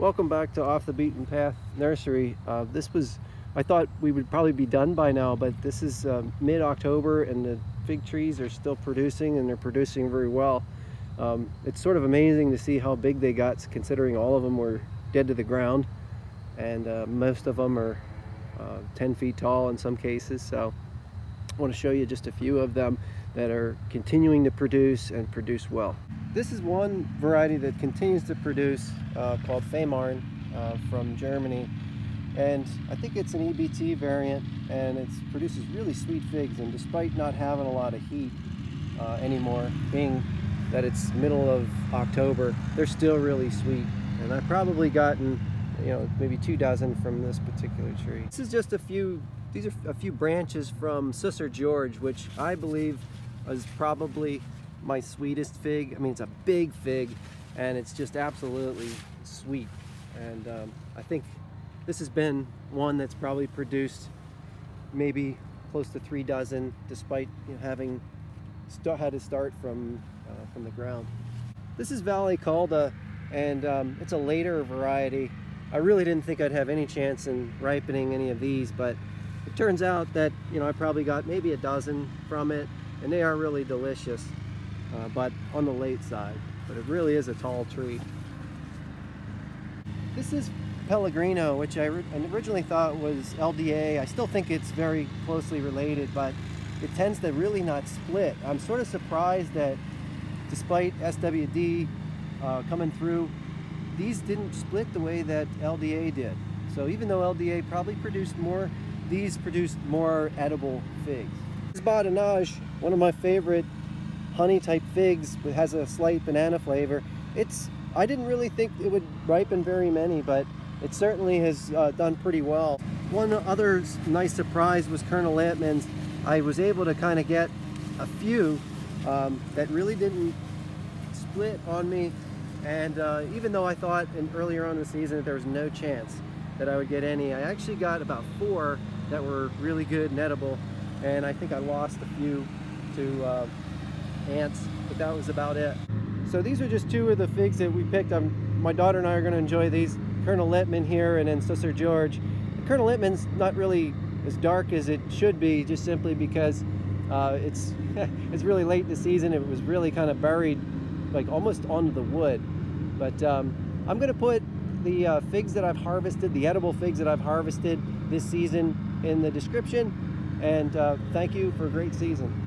Welcome back to Off the Beaten Path Nursery. I thought we would probably be done by now, but this is mid-October and the fig trees are still producing, and they're producing very well. It's sort of amazing to see how big they got, considering all of them were dead to the ground, and most of them are 10 feet tall in some cases. So I want to show you just a few of them that are continuing to produce and produce well. This is one variety that continues to produce called Fehmarn from Germany, and I think it's an EBT variant, and it produces really sweet figs, and despite not having a lot of heat anymore, being that it's middle of October, they're still really sweet. And I've probably gotten, maybe 2 dozen from this particular tree. This is just a few, these are a few branches from Susser George, which I believe is probably my sweetest fig. I mean, it's a big fig, and it's just absolutely sweet. And I think this has been one that's probably produced maybe close to 3 dozen, despite having had to start from the ground. This is Valle Calda, and it's a later variety. I really didn't think I'd have any chance in ripening any of these, but it turns out that I probably got maybe 1 dozen from it, and they are really delicious, but on the late side. But it really is a tall tree. This is Pellegrino, which I originally thought was LDA. I still think it's very closely related, but it tends to really not split. I'm sort of surprised that despite SWD coming through, these didn't split the way that LDA did. So even though LDA probably produced more, these produced more edible figs. Spoda Nosh, one of my favorite honey type figs, it has a slight banana flavor. I didn't really think it would ripen very many, but it certainly has done pretty well. One other nice surprise was Colonel Littmans. I was able to kind of get a few that really didn't split on me, and even though I thought earlier on in the season that there was no chance that I would get any, I actually got about 4 that were really good and edible, and I think I lost a few to ants, but that was about it. So these are just 2 of the figs that we picked. My daughter and I are going to enjoy these. Colonel Littman here, and then Susser George. Colonel Littman's not really as dark as it should be, just simply because it's it's really late in the season. It was really kind of buried, like almost onto the wood. But I'm going to put the figs that I've harvested, the edible figs that I've harvested this season, in the description. And thank you for a great season.